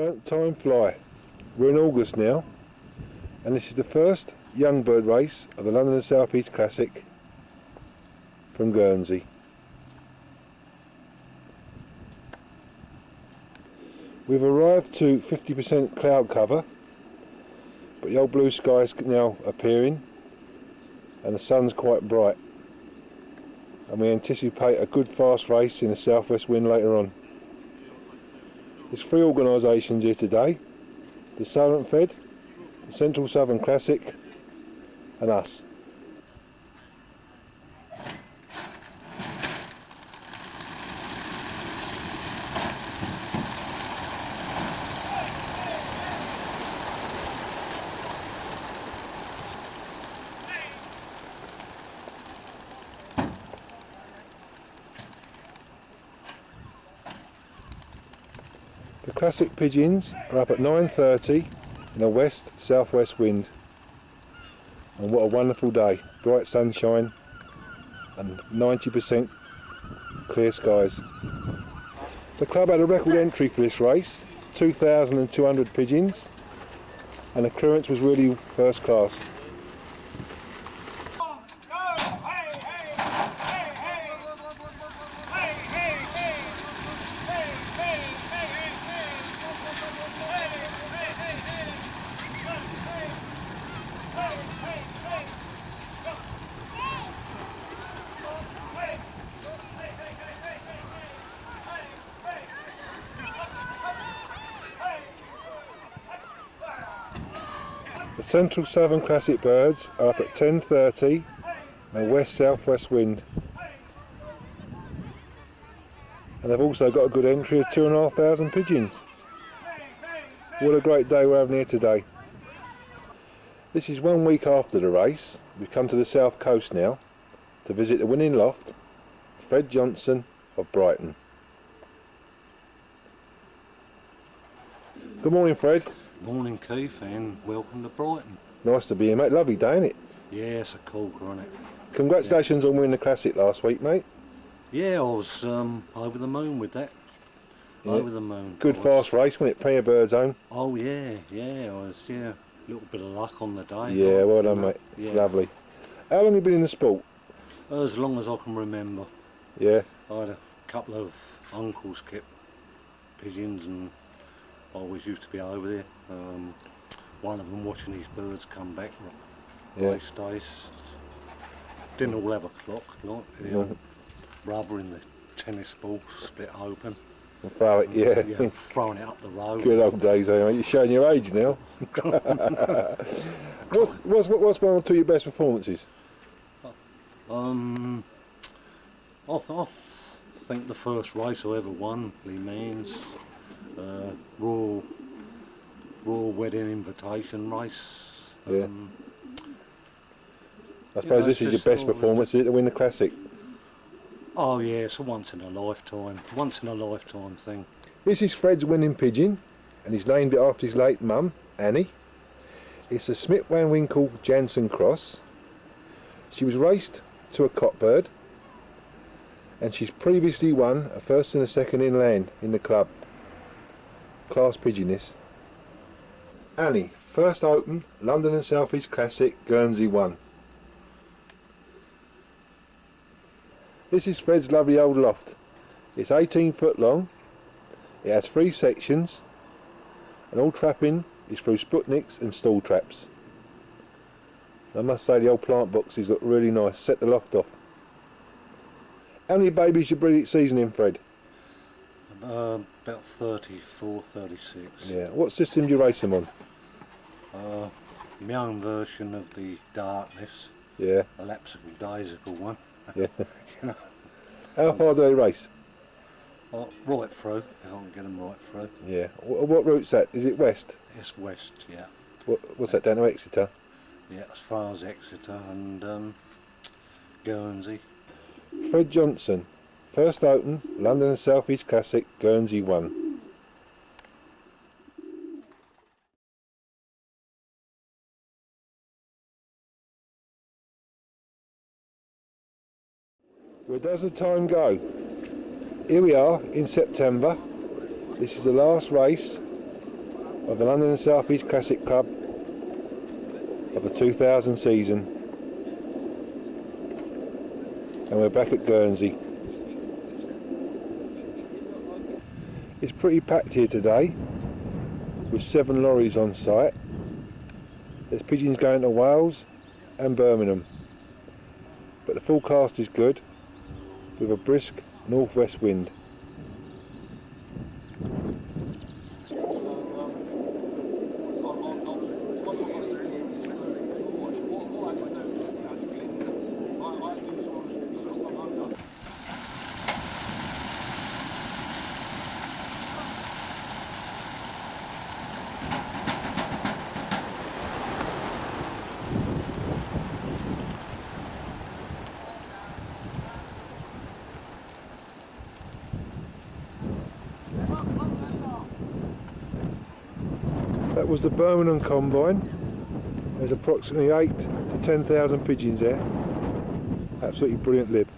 Don't time fly. We're in August now, and this is the first young bird race of the London and South East Classic from Guernsey. We've arrived to 50% cloud cover, but the old blue sky is now appearing and the sun's quite bright, and we anticipate a good fast race in the southwest wind later on. There's 3 organisations here today: the Southern Fed, the Central Southern Classic and us. The Classic Pigeons are up at 9:30 in a west-southwest wind, and what a wonderful day. Bright sunshine and 90% clear skies. The club had a record entry for this race, 2,200 pigeons, and the clearance was really first class. The Central Southern Classic birds are up at 10:30 and a west-southwest wind, and they've also got a good entry of 2,500 pigeons. What a great day we're having here today. This is 1 week after the race. We've come to the south coast now to visit the winning loft, Fred Johnson of Brighton. Good morning, Fred. Morning, Keith, and welcome to Brighton. Nice to be here, mate. Lovely day, isn't it? Yeah, it's a corker, isn't it? Congratulations on winning the Classic last week, mate. Yeah, I was over the moon with that. Yeah. Over the moon. Good fast race, wasn't it? Plenty of birds home. Oh yeah, I was, a little bit of luck on the day. Yeah, well done, mate. Yeah. Lovely. How long have you been in the sport? As long as I can remember. Yeah. I had a couple of uncles kept pigeons, and I always used to be over there. One of them watching these birds come back race days. Didn't all have a clock, like rubber in the tennis ball, split open. And throw it, yeah. Throwing it up the road. Good old days, eh, mate? You're showing your age now. What's one or two of your best performances? I think the first race I ever won, Lee Means, Royal Wedding Invitation race. Yeah. I suppose this is your best performance to win the Classic. Oh yeah, it's a once in a lifetime thing. This is Fred's winning pigeon, and he's named it after his late mum, Annie. It's a Smith Van Winkle Jansen cross. She was raced to a cockbird, and she's previously won a first and a second inland in the club. Class pigeon this. Annie, first open, London and South East Classic, Guernsey 1. This is Fred's lovely old loft. It's 18 foot long, it has 3 sections, and all trapping is through Sputniks and stall traps. I must say the old plant boxes look really nice, set the loft off. How many babies you breed each season in, Fred? About 34, 36. Yeah. What system do you race them on? My own version of the Darkness. Yeah. A lapsical daisical one. Yeah. You know. How far do they race? Right through, if I can get them right through. Yeah. What route's that? Is it west? It's west, yeah. What's that, down to Exeter? Yeah, as far as Exeter and Guernsey. Fred Johnson, first open, London and South East Classic, Guernsey 1. Where does the time go? Here we are in September. This is the last race of the London and South East Classic Club of the 2000 season, and we're back at Guernsey. It's pretty packed here today with 7 lorries on site. There's pigeons going to Wales and Birmingham, but the forecast is good with a brisk northwest wind. That was the Birmingham combine. There's approximately 8 to 10,000 pigeons there. Absolutely brilliant lib.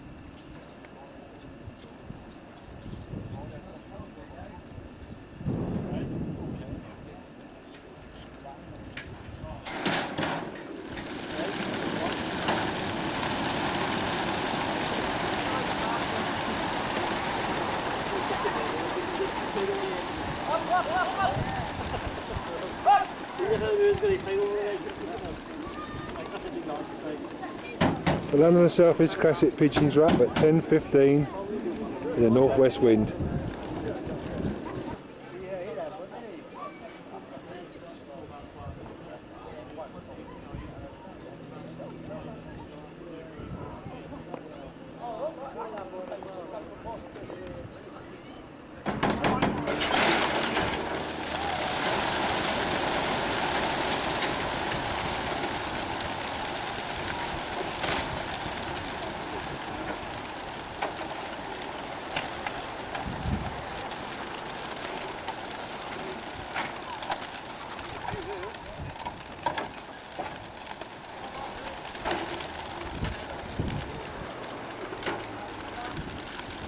The London and South East Classic pigeons are up at 10:15 in the northwest wind.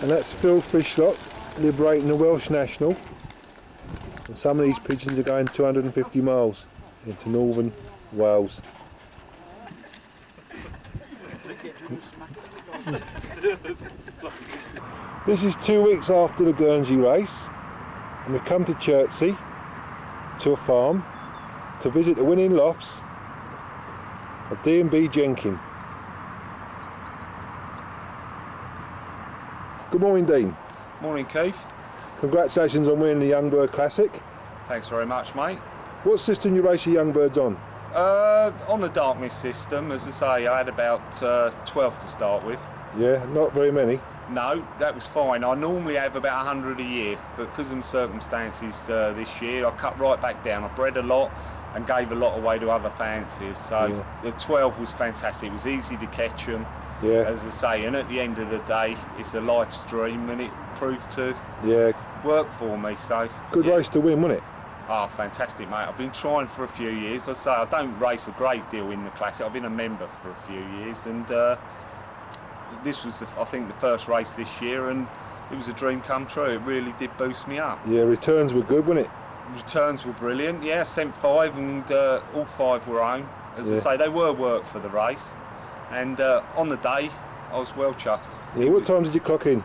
And that's Phil Fishlock, liberating the Welsh National. And some of these pigeons are going 250 miles into northern Wales. This is 2 weeks after the Guernsey race, and we've come to Chertsey, to a farm, to visit the winning lofts of D&B Jenkyn. Good morning, Dean. Morning, Keith. Congratulations on winning the Young Bird Classic. Thanks very much, mate. What system you race your young birds on? On the darkness system, as I say, I had about 12 to start with. Yeah, not very many. No, that was fine. I normally have about 100 a year, but because of the circumstances this year, I cut right back down. I bred a lot and gave a lot away to other fanciers. So Yeah. the 12 was fantastic. It was easy to catch them, Yeah, as I say, and at the end of the day, it's a live stream, and it proved to yeah. work for me. So Good yeah. race to win, wasn't it? Oh, fantastic, mate. I've been trying for a few years. I say I don't race a great deal in the Classic. I've been a member for a few years, and this was, I think, the first race this year, and it was a dream come true. It really did boost me up. Yeah, returns were good, wasn't it? Returns were brilliant. Yeah, sent 5, and all 5 were own. As Yeah. I say, they were work for the race, and on the day, I was well chuffed. Yeah, what time did you clock in?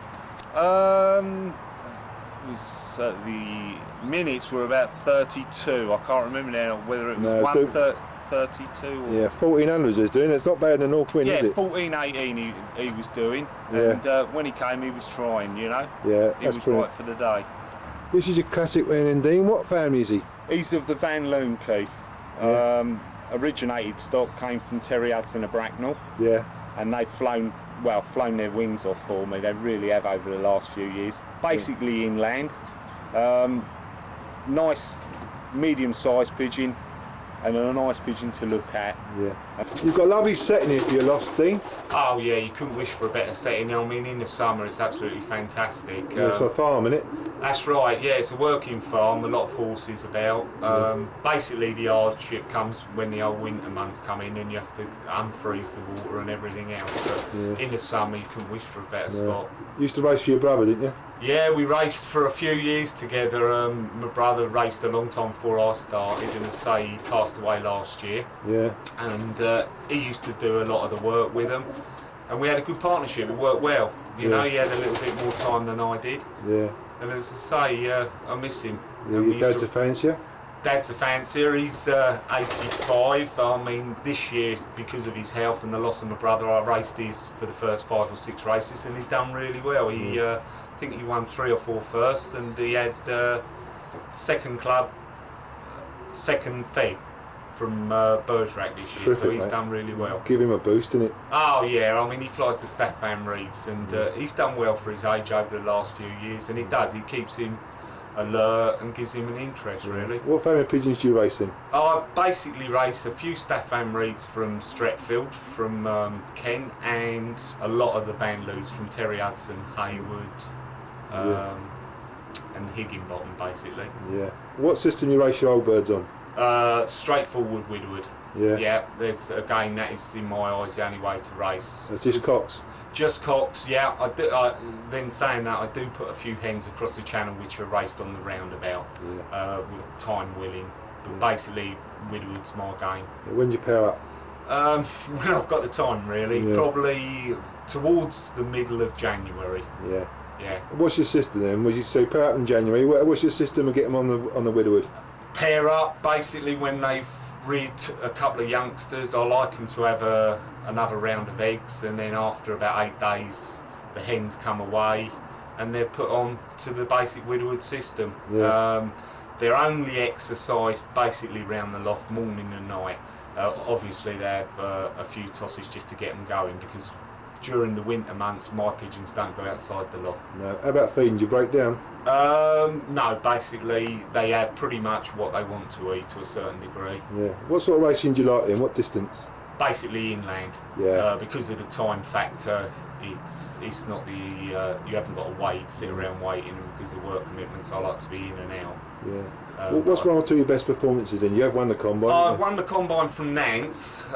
It was the minutes were about 32. I can't remember now whether it was No, 1:32 or Yeah, 1400s is doing. It's not bad in the north wind, yeah, is it? 14:18 he was doing, Yeah. and when he came, he was trying. You know, Yeah, he that's was brilliant. right for the day. This is your classic winning, Dean. What family is he? He's of the Van Loon, Keith. Yeah. Originated stock, came from Terry Hudson of Bracknell, Yeah, and they've flown their wings off for me. They really have over the last few years. Basically inland. Nice medium-sized pigeon. and a nice pigeon to look at. Yeah. You've got a lovely setting here for your loft, Dean. Oh yeah, you couldn't wish for a better setting. I mean, in the summer it's absolutely fantastic. Yeah, it's a farm, isn't it? That's right, yeah, it's a working farm, a lot of horses about. Basically the hardship comes when the old winter months come in and you have to unfreeze the water and everything else. But in the summer you couldn't wish for a better spot. You used to race for your brother, didn't you? Yeah, we raced for a few years together. My brother raced a long time before I started, and as I say, he passed away last year. Yeah. And he used to do a lot of the work with him, and we had a good partnership. It worked well. You know, he had a little bit more time than I did. Yeah. And as I say, I miss him. Yeah, your dad's a fancier? Dad's a fancier. He's 85. I mean, this year, because of his health and the loss of my brother, I raced his for the first 5 or 6 races, and he's done really well. He, I think he won 3 or 4 firsts, and he had second club, second fed from Bergerac this year. Terrific, so he's mate. done really well. Give him a boost, innit? Oh yeah, I mean he flies the Staffan Reeds, and he's done well for his age over the last few years, and he does. He keeps him alert and gives him an interest, really. What family pigeons do you race in? I basically race a few Staffan Reeds from Stretfield, from Kent, and a lot of the Van Loos from Terry Hudson, Haywood, and Higginbottom, basically. Yeah. What system you race your old birds on? Straightforward Widowwood. Yeah. Yeah, there's again, that is in my eyes the only way to race. It's just cocks? Just cocks, yeah. I do. Then saying that, I do put a few hens across the channel which are raced on the roundabout, with time willing. But basically, Widowwood's my game. Yeah, when do you pair up? When I've got the time, really. Yeah. Probably towards the middle of January. Yeah. Yeah. What's your system then? Would you say pair up in January? What's your system of getting them on the Widowwood? Pair up, basically when they've reared a couple of youngsters, I like them to have another round of eggs, and then after about 8 days the hens come away and they're put on to the basic Widowwood system. Yeah. They're only exercised basically round the loft morning and night. Obviously they have a few tosses just to get them going, because during the winter months my pigeons don't go outside the loft. No. How about feeding? Do you break down? No, basically they have pretty much what they want to eat to a certain degree. Yeah. What sort of racing do you like then? What distance? Basically inland. Yeah. Because of the time factor, it's not the you haven't got to sit around waiting, because of work commitments. I like to be in and out. Yeah. What's one or two of your best performances then? You have won the combine. I won the combine from Nantes,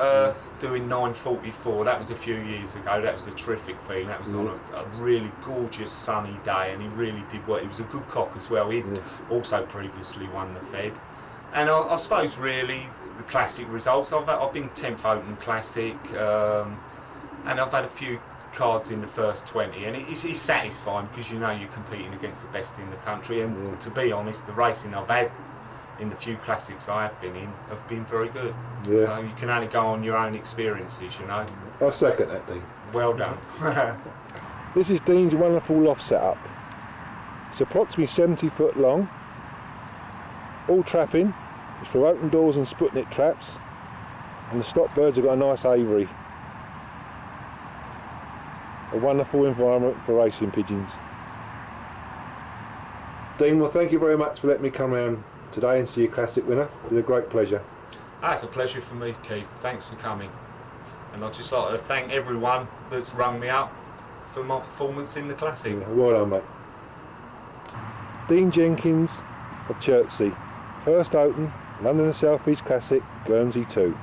doing 9:44. That was a few years ago. That was a terrific feeling. That was on a really gorgeous sunny day, and he really did well. He was a good cock as well. He'd also previously won the Fed. And I suppose really the classic results. I've been 10th Open Classic, and I've had a few cards in the first 20, and it's satisfying, because you know you're competing against the best in the country. And to be honest, the racing I've had in the few classics I have been in have been very good. Yeah. So you can only go on your own experiences, you know. I second that, Dean. Well done. This is Dean's wonderful loft setup. It's approximately 70 foot long, all trapping. It's for open doors and Sputnik traps, and the stock birds have got a nice aviary. A wonderful environment for racing pigeons. Dean, well, thank you very much for letting me come around today and see your classic winner. It's been a great pleasure. It's a pleasure for me, Keith. Thanks for coming. And I'd just like to thank everyone that's rung me up for my performance in the classic. Yeah, well done, mate. Dean Jenkins of Chertsey. First Open, London and South East Classic, Guernsey 2.